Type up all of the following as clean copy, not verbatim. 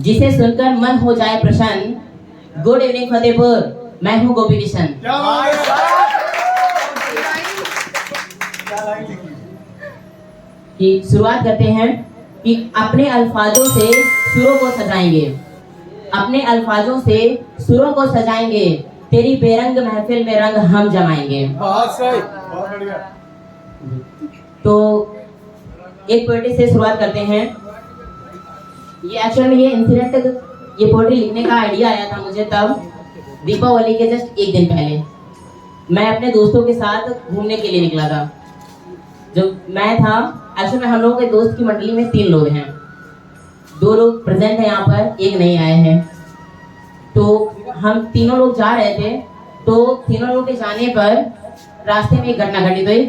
जिसे सुनकर मन हो जाए प्रसन्न। गुड इवनिंग फतेहपुर, मैं हूँ गोपी किशन। कि शुरुआत करते हैं कि अपने अल्फाजों से सुरों को सजाएंगे, अपने अल्फाजों से सुरों को सजाएंगे, तेरी बेरंग महफिल में रंग हम जमाएंगे। बहुत सही, बहुत बढ़िया। तो एक पोएट्री से शुरुआत करते हैं। ये एक्चुअल में ये इंसिडेंट, ये पोएट्री लिखने का आइडिया आया था मुझे तब दीपावली के जस्ट एक दिन पहले। मैं अपने दोस्तों के साथ घूमने के लिए निकला था। जो मैं था, एक्चुअली में हम लोगों के दोस्त की मंडली में 3 लोग हैं, 2 लोग प्रेजेंट हैं यहाँ पर, एक नहीं आए हैं। तो हम तीनों लोग जा रहे थे। तो तीनों लोग के जाने पर रास्ते में एक घटना घटित हुई।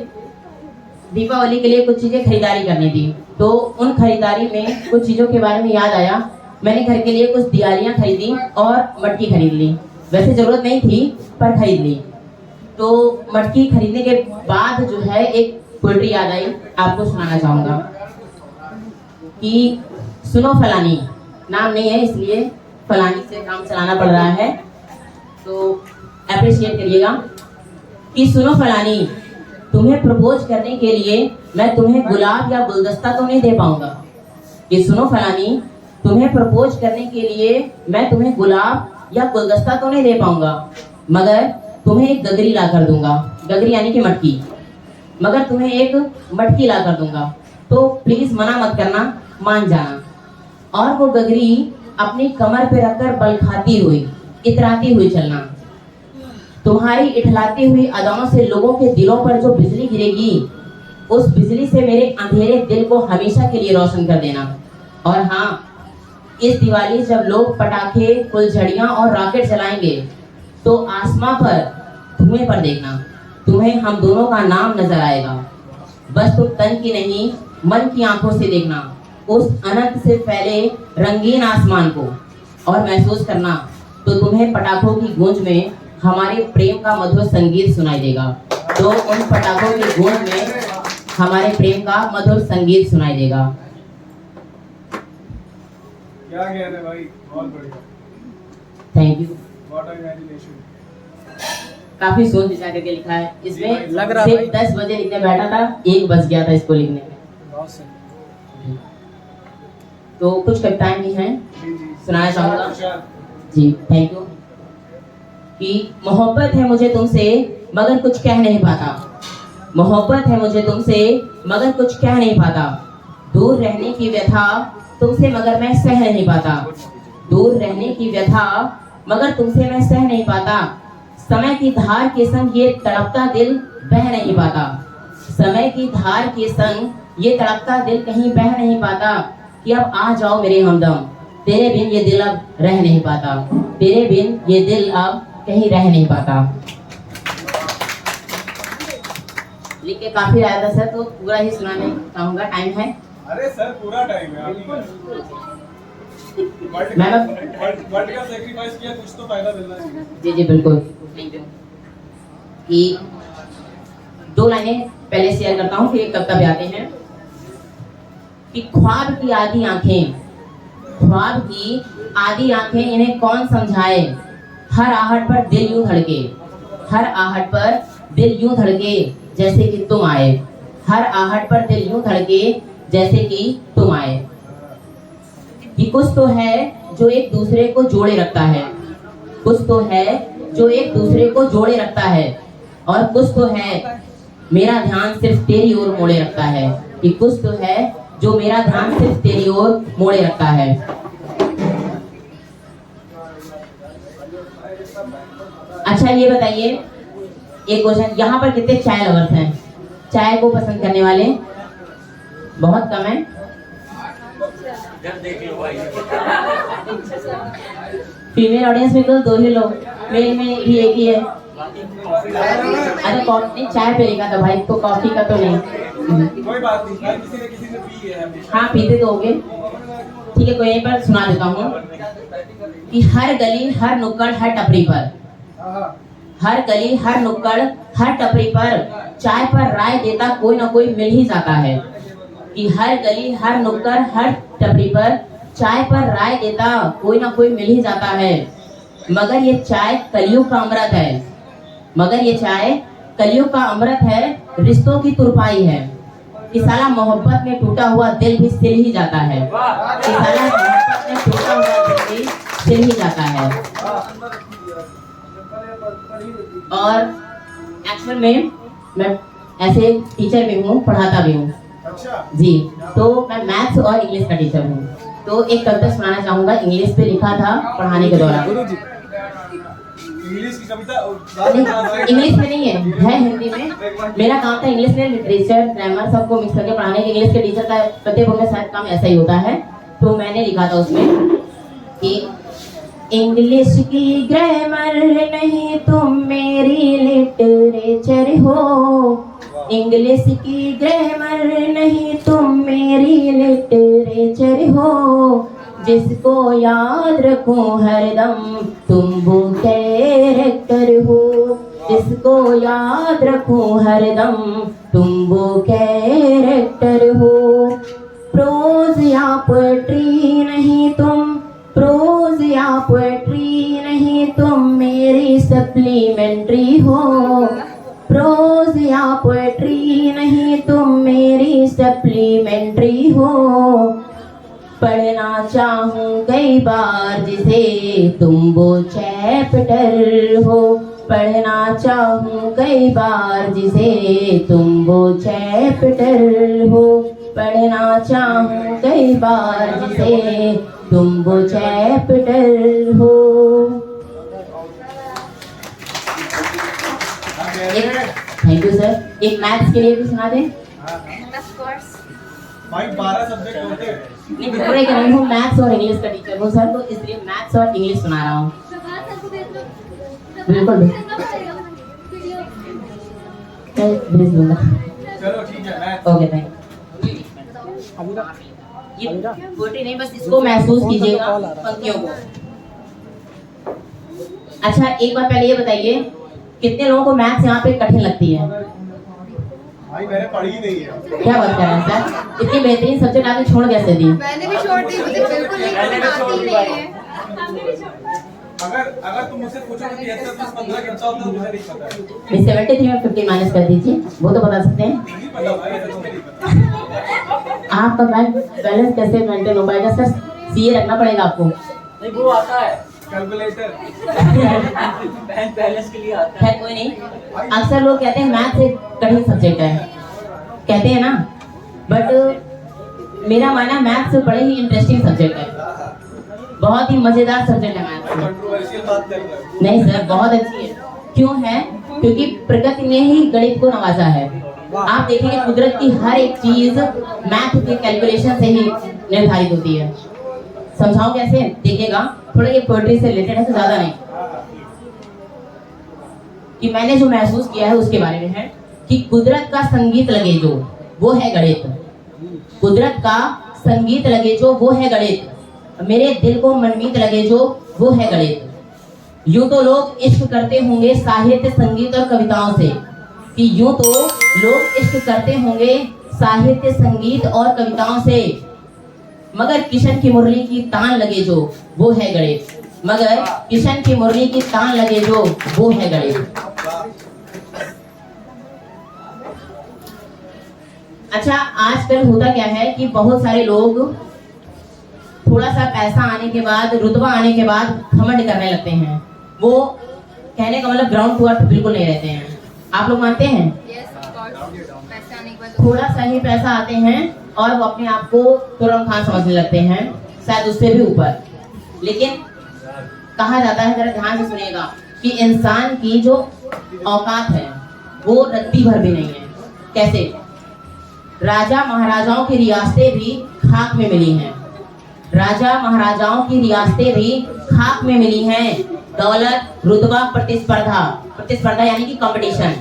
दीपावली के लिए कुछ चीजें खरीदारी करनी थी। तो उन खरीदारी में कुछ चीजों के बारे में याद आया। मैंने घर के लिए कुछ दियालियां खरीदी और मटकी खरीद ली। वैसे जरूरत नहीं थी पर खरीद ली। तो मटकी खरीदने के बाद जो है एक पोएट्री याद आई, आपको सुनाना चाहूंगा कि सुनो फलानी, नाम नहीं है इसलिए फलानी से काम चलाना पड़ रहा है, तो अप्रिशिएट करिएगा। कि सुनो फलानी, तुम्हें प्रपोज करने के लिए मैं तुम्हें गुलाब या गुलदस्ता तो नहीं दे पाऊंगा। कि सुनो फलानी, तुम्हें प्रपोज करने के लिए मैं तुम्हें गुलाब या गुलदस्ता तो नहीं दे पाऊंगा, मगर तुम्हें एक गगरी ला कर दूंगा। गगरी यानी कि मटकी। मगर तुम्हें एक मटकी ला कर दूंगा, तो प्लीज मना मत करना, मान जाना। और वो गगरी अपनी कमर पे रखकर बल खाती हुई, इतराती हुई चलना। तुम्हारी इठलाती हुई अदाओं से लोगों के दिलों पर जो बिजली गिरेगी, उस बिजली से मेरे अंधेरे दिल को हमेशा के लिए रोशन कर देना। और हाँ, इस दिवाली जब लोग पटाखे, फुलझड़ियां और रॉकेट जलाएंगे, तो आसमां पर, धुएं पर देखना, तुम्हें हम दोनों का नाम नजर आएगा। बस तुम तन की नहीं, मन की आंखों से देखना उस अनंत से फैले रंगीन आसमान को, और महसूस करना तो तुम्हें पटाखों की गूंज में हमारे प्रेम का मधुर संगीत सुनाई देगा। तो उन पटाखों की गूंज में हमारे प्रेम का मधुर संगीत सुनाई देगा। क्या कहते हैं भाई, बहुत बढ़िया। Thank you. What a imagination. काफी सोच विचार करके लिखा है। इसमें लग रहा सिर्फ भाई। 10 बजे लिखने बैठा था, 1 बज गया था इसको लिखने में। बहुत सही। तो कुछ कविताएं भी हैं, जी जी, सुनाना चाहूंगा। विशाल। जी थैंक यू। कि मोहब्बत है मुझे तुमसे मगर कुछ कह नहीं पाता। मोहब्बत है मुझे तुमसे मगर कुछ कह नहीं पाता। दूर रहने की व्यथा तुमसे मगर मैं सह नहीं पाता। दूर रहने की व्यथा मगर तुमसे मैं सह नहीं पाता। समय की धार के संग ये तड़पता दिल बह नहीं पाता। समय की धार के संग ये तड़पता दिल कहीं बह नहीं पाता। कि अब आ जाओ मेरे हमदम, तेरे बिन ये दिल अब रह नहीं पाता। तेरे बिन ये दिल अब कहीं रह नहीं पाता। लिख के काफी आया था सर, तो पूरा ही सुनाने चाहूंगा, टाइम है। अरे सर, पूरा टाइम है। मैम वर्ड का सैक्रिफाइस किया, कुछ तो फायदा मिलना चाहिए। जी जी बिल्कुल, थैंक यू। कि 2 लाइनें पहले शेयर करता हूँ, फिर एक कविता पे आते हैं। कि ख्वाब की आधी आंखें, ख्वाब की आधी आंखें इन्हें कौन समझाए। हर आहट पर दिल यूं धड़के, हर आहट पर दिल यूं धड़के जैसे कि तुम आए। हर आहट पर दिल यूं धड़के जैसे कि तुम आए। कि कुछ तो है जो एक दूसरे को जोड़े रखता है। कुछ तो है जो एक दूसरे को जोड़े रखता है। और कुछ तो है मेरा ध्यान सिर्फ तेरी ओर मोड़े रखता है। कि कुछ तो है जो मेरा ध्यान सिर्फ तेरी ओर मोड़े रखता है। अच्छा ये बताइए, एक क्वेश्चन, यहाँ पर कितने चाय लवर्स हैं? चाय को पसंद करने वाले बहुत कम है। फीमेल ऑडियंस में तो 2 ही लोग, मेल में भी एक ही है। अरे कॉफी चाय पे लिखा था भाई, तो कॉफी का तो नहीं। कोई बात नहीं, किसी ने पी है हमेशा। हाँ पीते तो होगे, ठीक है। कोई यहीं पर सुना देता हूँ। कि हर गली हर नुक्कड़ हर टपरी पर, हर गली हर नुक्कड़ हर टपरी पर चाय पर राय देता कोई ना कोई मिल ही जाता है। कि हर गली हर नुक्कड़ हर टपरी पर चाय पर राय देता कोई ना कोई मिल ही जाता है, मगर ये चाय कलयुग का अमृत है। मगर ये चाय कलयुग का अमृत है, रिश्तों की तुरपाई है। कि साला मोहब्बत में टूटा हुआ दिल भी सिल ही जाता है। कि साला मोहब्बत में टूटा हुआ दिल भी सिल ही जाता है। और एक्चुअल में मैं ऐसे टीचर भी हूँ, पढ़ाता भी हूँ अच्छा जी। तो मैं मैथ्स और इंग्लिश का टीचर हूँ। तो एक कविता सुनाना चाहूँगा, इंग्लिश पे लिखा था पढ़ाने के दौरान। गुरुजी इंग्लिश की कविता नहीं, इंग्लिश में नहीं है हिंदी में। मेरा काम था इंग्लिश में लिटरेचर ग्रामर सबको मिक्स करके पढ़ाने के। इंग्लिश के टीचर का प्रत्येक में शायद काम ऐसा ही होता है। तो मैंने लिखा था उसमें कि इंग्लिश की ग्रामर नहीं तुम मेरी लिटरेचर हो। इंग्लिश की ग्रामर नहीं तुम मेरी लिटरेचर हो। जिसको याद रखूं हरदम तुम वो कैरेक्टर हो। जिसको याद रखूं हरदम तुम वो कैरेक्टर हो। प्रोज या पोएट्री नहीं तुम, प्रोज या पोएट्री नहीं तुम मेरी सप्लीमेंट्री हो। प्रोज या पोएट्री नहीं तुम मेरी सप्लीमेंट्री हो। पढ़ना चाहूँ कई बार जिसे तुम वो चैप्टर हो। पढ़ना चाहूँ कई बार जिसे तुम वो चैप्टर हो। पढ़ना चाहूँ कई बार जिसे तुम वो चैप्टर हो। Thank you sir. एक मैथ्स के लिए भी सुना दें। भाई 12 सब्जेक्ट होते हैं। नहीं, पूरे का नहीं हूँ, मैथ्स और इंग्लिश का टीचर हूँ सर, तो इसलिए मैथ्स और इंग्लिश सुना रहा हूँ। बिल्कुल भेज दूंगा। चलो ठीक है मैथ। Okay thank you. ये पोएट्री नहीं, बस इसको महसूस कीजिएगा पंक्तियों को। अच्छा एक बार पहले ये बताइए, कितने लोगों को मैथ्स यहाँ पे कठिन लगती है? भाई मैंने पढ़ी ही नहीं है। क्या बात कर रहे हैं सर, इतनी बेहतरीन सब्जेक्ट आपने छोड़ कैसे दी? मैंने भी छोड़ दी, मुझे बिल्कुल नहीं आती नहीं है। अगर तुम मुझसे पूछोगे कि 15 कितना होता है तो मुझे नहीं पता है। मैं 73 में 50 माइनस कर दीजिए, वो तो बता सकते हैं। नहीं पता भाई, ऐसा तो नहीं पता। आपका बैंक बैलेंस कैसे मेंटेन हो पाएगा सर? सीए रखना पड़ेगा आपको। नहीं वो आता है कैलकुलेटर। बैंक बैलेंस के लिए आता है। खैर कोई नहीं, अक्सर लोग कहते हैं मैथ्स एक कठिन सब्जेक्ट है, कहते हैं ना, बट मेरा मानना मैथ्स बड़े ही इंटरेस्टिंग सब्जेक्ट है, बहुत ही मजेदार सब्जेक्ट है मैथ्स। कंट्रोवर्शियल बात कर रहे हो। नहीं सर, बहुत अच्छी है। क्यों है? क्योंकि प्रकृति ने ही गणित को नवाजा है। आप देखेंगे कुदरत की हर एक चीज मैथ के कैलकुलेशन से ही निर्धारित होती है। समझाऊं कैसे? देखिएगा, थोड़ा ये पोएट्री से रिलेटेड है तो ज्यादा नहीं, कि मैंने जो महसूस किया है उसके बारे में है कि कुदरत का संगीत लगे जो वो है गणित। कुदरत का संगीत लगे जो वो है गणित। मेरे दिल को मनमीत लगे जो वो है गणित। यूं तो लोग इश्क करते होंगे साहित्य संगीत और कविताओं से, कि यूं तो लोग इश्क करते होंगे साहित्य संगीत और कविताओं से, मगर किशन की मुरली की तान लगे जो वो है गणित। मगर किशन की मुरली की तान लगे जो वो है गणित। अच्छा आजकल होता क्या है कि बहुत सारे लोग थोड़ा सा पैसा आने के बाद, रुतबा आने के बाद घमंड करने लगते हैं। वो कहने का मतलब ग्राउंड टू अर्थ बिल्कुल नहीं रहते हैं। आप लोग मानते हैं? पैसे आने के बाद थोड़ा सा ही पैसा आते हैं और वो अपने आप को तुरंत खान समझने लगते हैं, शायद उससे भी ऊपर। लेकिन कहा जाता है, जरा ध्यान से सुनिएगा, कि इंसान की जो औकात है वो रत्ती भर भी नहीं है। कैसे? राजा महाराजाओं की रियासतें भी खाक में मिली हैं। राजा महाराजाओं की रियासतें भी खाक में मिली हैं। दौलत, रुतबा, प्रतिस्पर्धा, प्रतिस्पर्धा यानी कि कंपटीशन,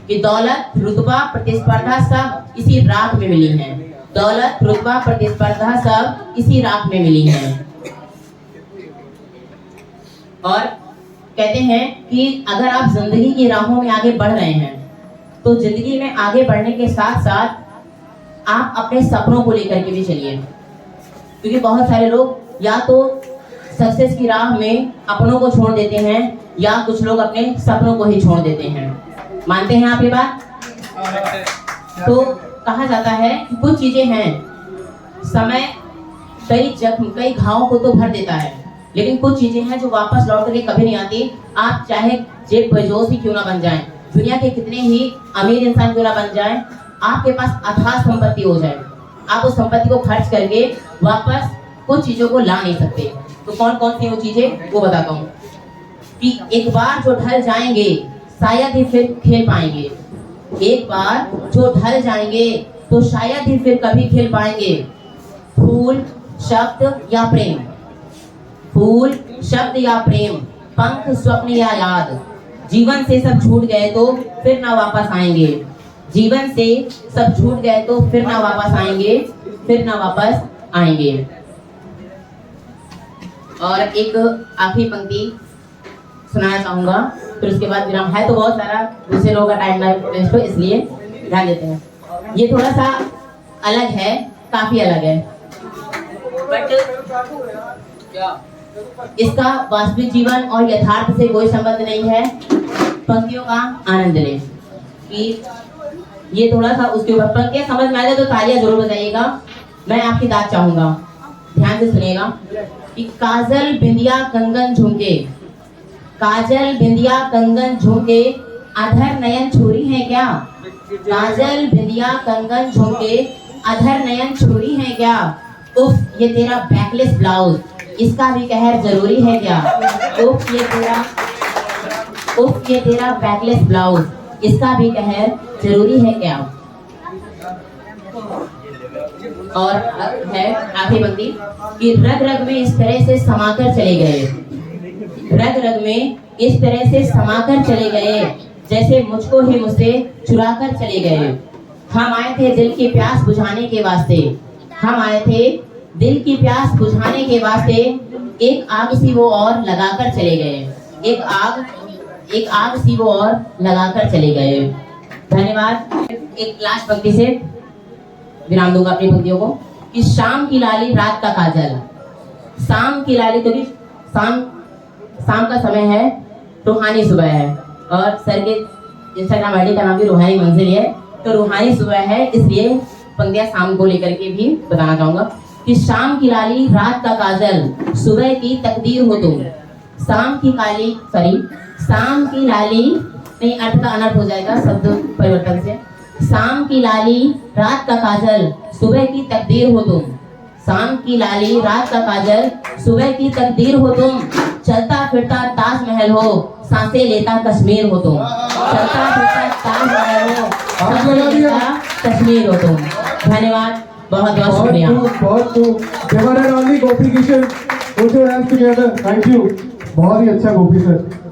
कि दौलत, रुतबा, प्रतिस्पर्धा सब इसी राख में मिली हैं। दौलत, रुतबा, प्रतिस्पर्धा सब इसी राख में मिली हैं। और कहते हैं कि अगर आप जिंदगी की राहों में आगे बढ़ रहे हैं तो जिंदगी में आगे बढ़ने के साथ साथ आप अपने सपनों को लेकर के भी चलिए। क्योंकि बहुत सारे लोग या तो सक्सेस की राह में अपनों को छोड़ देते हैं या कुछ लोग अपने सपनों को ही छोड़ देते हैं। मानते हैं आप ये बात? तो कहा जाता है कि कुछ चीजें हैं, समय कई जख्म कई घावों को तो भर देता है, लेकिन कुछ चीजें हैं जो वापस लौट करके कभी नहीं आती। आप चाहे जेब बेजोस ही क्यों ना बन जाएं, दुनिया के कितने ही अमीर इंसान क्यों ना बन जाएं, आपके पास अथाह संपत्ति हो जाए, आप उस संपत्ति को खर्च करके वापस कुछ चीजों को ला नहीं सकते। तो कौन कौन सी वो चीजें वो बताता हूँ कि एक बार जो ढल जाएंगे शायद ही फिर खेल पाएंगे। एक बार जो ढल जाएंगे तो शायद ही फिर कभी खेल पाएंगे। फूल, शब्द या प्रेम, फूल, शब्द या प्रेम, पंख, स्वप्न या याद। जीवन से सब छूट गए तो फिर ना वापस आएंगे। जीवन से सब छूट गए तो फिर ना वापस आएंगे, फिर ना वापस आएंगे। और एक आखिरी पंक्ति सुनाना चाहूंगा, फिर उसके बाद विराम। है तो बहुत सारा, दूसरे लोगों का टाइम ना वेस्ट हो, इसलिए ध्यान देते हैं। ये थोड़ा सा अलग है, काफी अलग है, बट क्या इसका वास्तविक जीवन और यथार्थ से कोई संबंध नहीं है। पंक्तियों का आनंद लें कि ये थोड़ा सा उसके ऊपर पंक्तियां समझ में आ जाए तो तालियां जरूर बजाइएगा। मैं आपकी दाद चाहूंगा, ध्यान से सुनिएगा कि काजल बिंदिया कंगन झुमके, काजल बिंदिया कंगन झुमके, अधर नयन छुरी है क्या? काजल बिंदिया कंगन झुमके, अधर नयन छुरी है क्या? उफ ये तेरा बैकलेस ब्लाउज, इसका भी कहर जरूरी है क्या? उफ ये तेरा बैकलेस ब्लाउज, इसका भी कहर जरूरी है क्या? और है आखिरी पंक्ति कि रग रग में इस तरह से समाकर चले गए, रग रग में इस तरह से समाकर चले गए, जैसे मुझको ही मुझसे चुरा कर चले गए। हम आए थे दिल की प्यास बुझाने के वास्ते, हम आए थे दिल की प्यास बुझाने के वास्ते, एक आग सी वो और लगाकर चले गए, एक आग सी वो और लगाकर चले गए। धन्यवाद। एक लास्ट पंक्ति से विराम दूंगा अपनी पंक्तियों को कि शाम की लाली रात का काजल, शाम की लाली, क्योंकि शाम का समय है, रूहानी सुबह है, और सर के इंस्टाग्राम आईडी का नाम भी रूहानी मंजिल है, तो रूहानी सुबह है, इसलिए पंक्तियां शाम को लेकर के भी बताना चाहूंगा कि शाम की लाली रात का काजल, सुबह की तकदीर हो तुम। शाम की लाली नहीं, अर्थ का अनर्थ हो जाएगा शब्द परिवर्तन से। शाम की लाली रात का काजल, सुबह की तकदीर हो तुम। शाम की लाली रात का काजल, सुबह की तकदीर हो तुम। चलता फिरता ताजमहल हो, सांसें लेता कश्मीर हो तुम। चलता फिरता ताजमहल हो, सांसें लेता कश्मीर हो तुम। धन्यवाद, बहुत बहुत शुक्रिया। बहुत ही अच्छा गोपी सर।